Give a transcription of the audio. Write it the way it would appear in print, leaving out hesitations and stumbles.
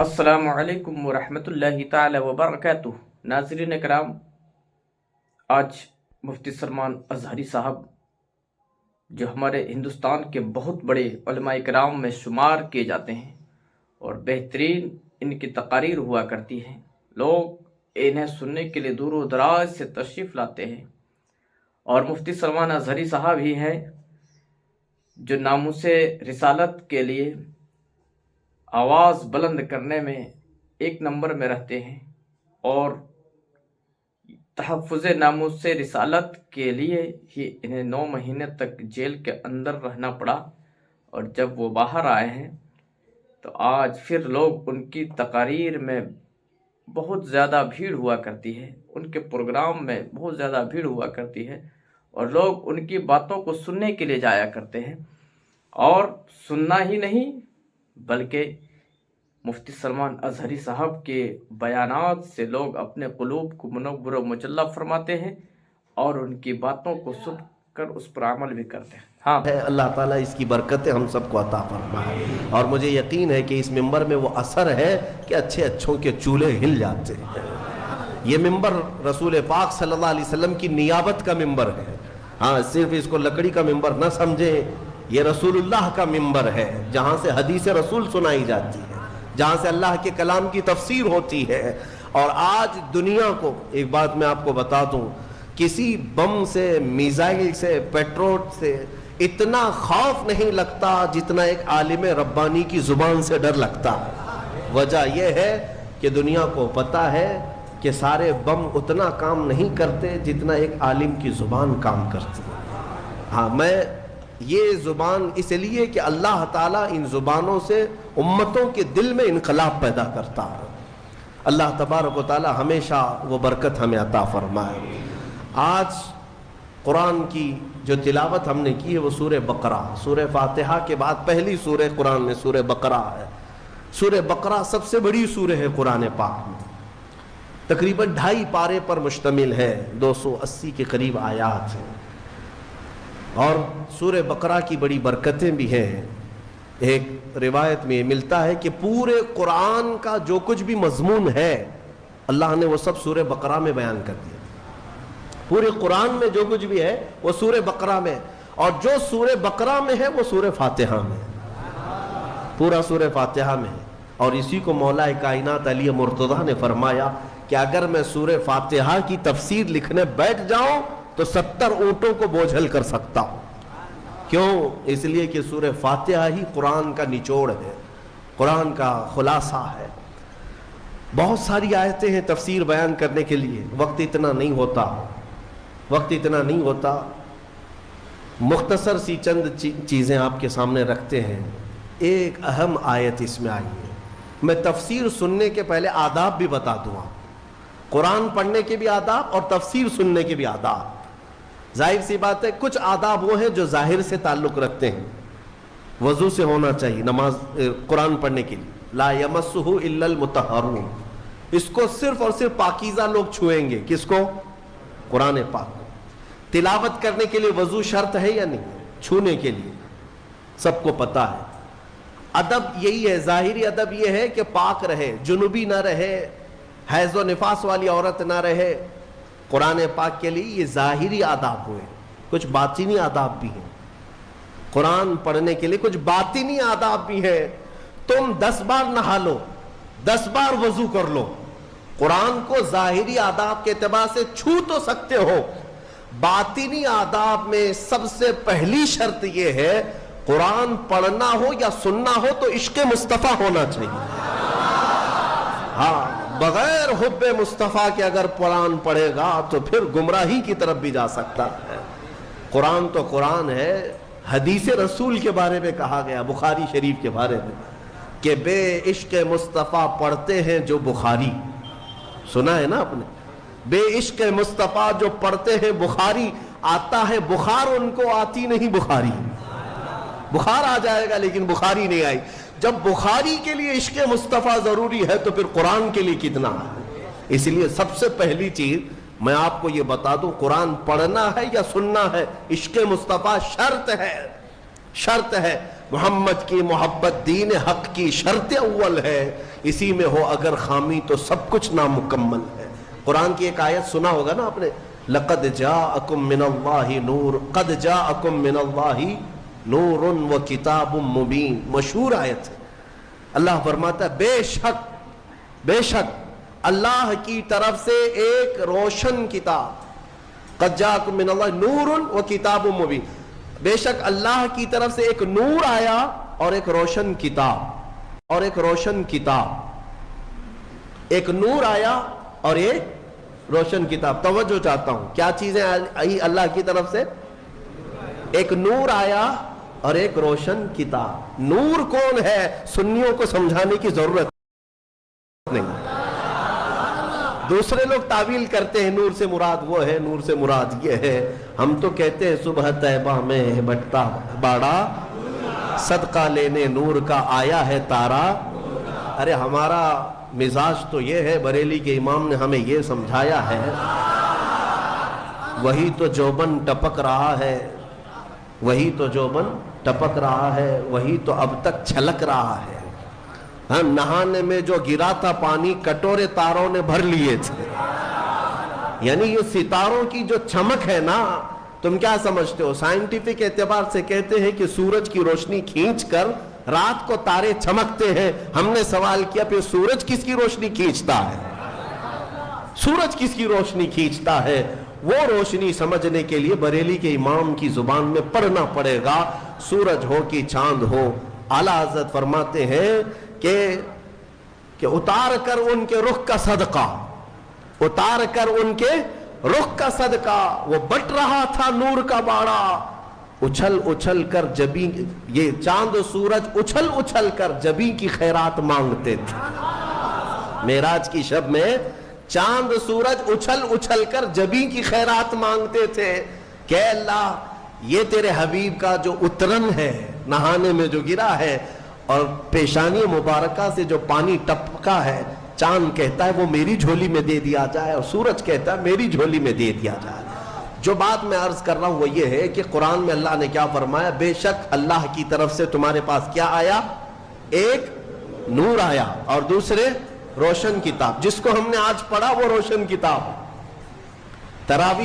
السلام علیکم ورحمۃ اللہ تعالی وبرکاتہ۔ ناظرین کرام، آج مفتی سلمان اظہری صاحب جو ہمارے ہندوستان کے بہت بڑے علماء کرام میں شمار کیے جاتے ہیں اور بہترین ان کی تقاریر ہوا کرتی ہیں، لوگ انہیں سننے کے لیے دور و دراز سے تشریف لاتے ہیں، اور مفتی سلمان اظہری صاحب ہی ہیں جو ناموس رسالت کے لیے آواز بلند کرنے میں ایک نمبر میں رہتے ہیں، اور تحفظ ناموس رسالت کے لیے ہی انہیں 9 مہینے تک جیل کے اندر رہنا پڑا، اور جب وہ باہر آئے ہیں تو آج پھر لوگ ان کی تقاریر میں بہت زیادہ بھیڑ ہوا کرتی ہے، ان کے پروگرام میں بہت زیادہ بھیڑ ہوا کرتی ہے، اور لوگ ان کی باتوں کو سننے کے لیے جایا کرتے ہیں، اور سننا ہی نہیں بلکہ مفتی سلمان اظہری صاحب کے بیانات سے لوگ اپنے قلوب کو منور و مجلہ فرماتے ہیں اور ان کی باتوں کو سن کر اس پر عمل بھی کرتے ہیں۔ ہاں، اللہ تعالیٰ اس کی برکتیں ہم سب کو عطا فرمائے، اور مجھے یقین ہے کہ اس ممبر میں وہ اثر ہے کہ اچھے اچھوں کے چولہے ہل جاتے ہیں۔ یہ ممبر رسول پاک صلی اللہ علیہ وسلم کی نیابت کا ممبر ہے۔ ہاں، صرف اس کو لکڑی کا ممبر نہ سمجھیں، یہ رسول اللہ کا ممبر ہے، جہاں سے حدیث رسول سنائی جاتی ہے، جہاں سے اللہ کے کلام کی تفسیر ہوتی ہے۔ اور آج دنیا کو ایک بات میں آپ کو بتا دوں، کسی بم سے، میزائل سے، پیٹرول سے اتنا خوف نہیں لگتا جتنا ایک عالم ربانی کی زبان سے ڈر لگتا ہے۔ وجہ یہ ہے کہ دنیا کو پتہ ہے کہ سارے بم اتنا کام نہیں کرتے جتنا ایک عالم کی زبان کام کرتی ہے۔ ہاں، میں یہ زبان اس لیے کہ اللہ تعالیٰ ان زبانوں سے امتوں کے دل میں انقلاب پیدا کرتا ہے۔ اللہ تبارک و تعالیٰ ہمیشہ وہ برکت ہمیں عطا فرمائے۔ آج قرآن کی جو تلاوت ہم نے کی ہے وہ سورہ بقرہ، سورہ فاتحہ کے بعد پہلی سورہ قرآن میں سورہ بقرہ ہے۔ سورہ بقرہ سب سے بڑی سورہ ہے قرآن پاک میں، تقریباً 2.5 پارے پر مشتمل ہے، 280 کے قریب آیات ہیں، اور سورہ بقرہ کی بڑی برکتیں بھی ہیں۔ ایک روایت میں ملتا ہے کہ پورے قرآن کا جو کچھ بھی مضمون ہے اللہ نے وہ سب سورہ بقرہ میں بیان کر دیا۔ پورے قرآن میں جو کچھ بھی ہے وہ سورہ بقرہ میں، اور جو سورہ بقرہ میں ہے وہ سورہ فاتحہ میں، پورا سورہ فاتحہ میں ہے۔ اور اسی کو مولا کائنات علی مرتضیٰ نے فرمایا کہ اگر میں سورہ فاتحہ کی تفسیر لکھنے بیٹھ جاؤں تو 70 اونٹوں کو بوجھل کر سکتا ہوں۔ کیوں؟ اس لیے کہ سورہ فاتحہ ہی قرآن کا نچوڑ ہے، قرآن کا خلاصہ ہے۔ بہت ساری آیتیں ہیں تفسیر بیان کرنے کے لیے، وقت اتنا نہیں ہوتا، مختصر سی چند چیزیں آپ کے سامنے رکھتے ہیں۔ ایک اہم آیت اس میں آئی ہے، میں تفسیر سننے کے پہلے آداب بھی بتا دوں آپ، قرآن پڑھنے کے بھی آداب اور تفسیر سننے کے بھی آداب۔ ظاہر سی بات ہے کچھ آداب وہ ہیں جو ظاہر سے تعلق رکھتے ہیں، وضو سے ہونا چاہیے نماز قرآن پڑھنے کے لیے، لا یمسہ الا المطہرون، اس کو صرف اور صرف پاکیزہ لوگ چھوئیں گے۔ کس کو؟ قرآن پاک کو۔ تلاوت کرنے کے لیے وضو شرط ہے یا نہیں؟ چھونے کے لیے سب کو پتہ ہے۔ ادب یہی ہے، ظاہری ادب یہ ہے کہ پاک رہے، جنوبی نہ رہے، حیض و نفاس والی عورت نہ رہے۔ قرآن پاک کے لیے یہ ظاہری آداب ہوئے، کچھ باطنی آداب بھی ہیں۔ قرآن پڑھنے کے لیے کچھ باطنی آداب بھی ہیں۔ تم 10 بار نہا لو، 10 بار وضو کر لو، قرآن کو ظاہری آداب کے اعتبار سے چھو تو سکتے ہو، باطنی آداب میں سب سے پہلی شرط یہ ہے قرآن پڑھنا ہو یا سننا ہو تو عشق مصطفیٰ ہونا چاہیے۔ ہاں، بغیر حب مصطفیٰ کے اگر قرآن پڑھے گا تو پھر گمراہی کی طرف بھی جا سکتا ہے۔ قرآن تو قرآن ہے۔ حدیث رسول کے بارے میں کہا گیا، بخاری شریف کے بارے میں، کہ بے عشق مصطفیٰ پڑھتے ہیں جو بخاری، سنا ہے نا آپ نے، بے عشق مصطفیٰ جو پڑھتے ہیں بخاری، آتا ہے بخار ان کو، آتی نہیں بخاری۔ بخار آ جائے گا لیکن بخاری نہیں آئی۔ جب بخاری کے لیے عشق مصطفیٰ ضروری ہے تو پھر قرآن کے لیے کتنا ہے۔ اس لیے سب سے پہلی چیز میں آپ کو یہ بتا دوں، قرآن پڑھنا ہے یا سننا ہے، عشق مصطفیٰ شرط ہے، شرط ہے۔ محمد کی محبت دین حق کی شرط اول ہے، اسی میں ہو اگر خامی تو سب کچھ نامکمل ہے۔ قرآن کی ایک آیت سنا ہوگا نا آپ نے، لقد جاءکم من اللہ نور، قد جاءکم من اللہ نور و کتاب مبین، مشہور آیت ہے۔ اللہ فرماتا ہے بے شک اللہ کی طرف سے ایک روشن کتاب، قد جاءکم من اللہ نور و کتاب مبین، بے شک اللہ کی طرف سے ایک نور آیا اور ایک روشن کتاب، ایک نور آیا اور ایک روشن کتاب۔ توجہ چاہتا ہوں، کیا چیزیں آئی اللہ کی طرف سے؟ ایک نور آیا اور ایک روشن کتاب۔ نور کون ہے سنیوں کو سمجھانے کی ضرورت نہیں، دوسرے لوگ تعویل کرتے ہیں نور سے مراد وہ ہے، نور سے مراد یہ ہے، ہم تو کہتے ہیں صبح طیبہ میں بٹتا باڑا، صدقہ لینے نور کا آیا ہے تارا۔ ارے ہمارا مزاج تو یہ ہے، بریلی کے امام نے ہمیں یہ سمجھایا ہے، وہی تو جوبن ٹپک رہا ہے، وہی تو جوبن ٹپک رہا ہے، وہی تو اب تک چھلک رہا ہے۔ ہم نہانے میں جو گرا تھا پانی کٹورے تاروں نے بھر لیے تھے۔ یعنی یہ ستاروں کی جو چمک ہے نا، تم کیا سمجھتے ہو؟ سائنٹیفک اعتبار سے کہتے ہیں کہ سورج کی روشنی کھینچ کر رات کو تارے چمکتے ہیں۔ ہم نے سوال کیا پھر سورج کس کی روشنی کھینچتا ہے؟ سورج کس کی روشنی کھینچتا ہے؟ وہ روشنی سمجھنے کے لیے بریلی کے امام کی زبان میں پڑھنا پڑے گا، سورج ہو کہ چاند ہو۔ اعلیٰ حضرت فرماتے ہیں کہ اتار کر ان کے رخ کا صدقہ، اتار کر ان کے رخ کا صدقہ، وہ بٹ رہا تھا نور کا باڑا، اچھل اچھل کر جبیں، یہ چاند و سورج اچھل اچھل کر جبیں کی خیرات مانگتے تھے۔ معراج کی شب میں چاند سورج اچھل اچھل کر جبیں کی خیرات مانگتے تھے کہ اللہ یہ تیرے حبیب کا جو اترن ہے، نہانے میں جو گرا ہے اور پیشانی مبارکہ سے جو پانی ٹپکا ہے، چاند کہتا ہے وہ میری جھولی میں دے دیا جائے، اور سورج کہتا ہے میری جھولی میں دے دیا جائے۔ جو بات میں عرض کر رہا ہوں وہ یہ ہے کہ قرآن میں اللہ نے کیا فرمایا؟ بے شک اللہ کی طرف سے تمہارے پاس کیا آیا؟ ایک نور آیا اور دوسرے روشن کتاب، جس کو ہم نے آج پڑھا وہ روشن کتاب۔ تراویح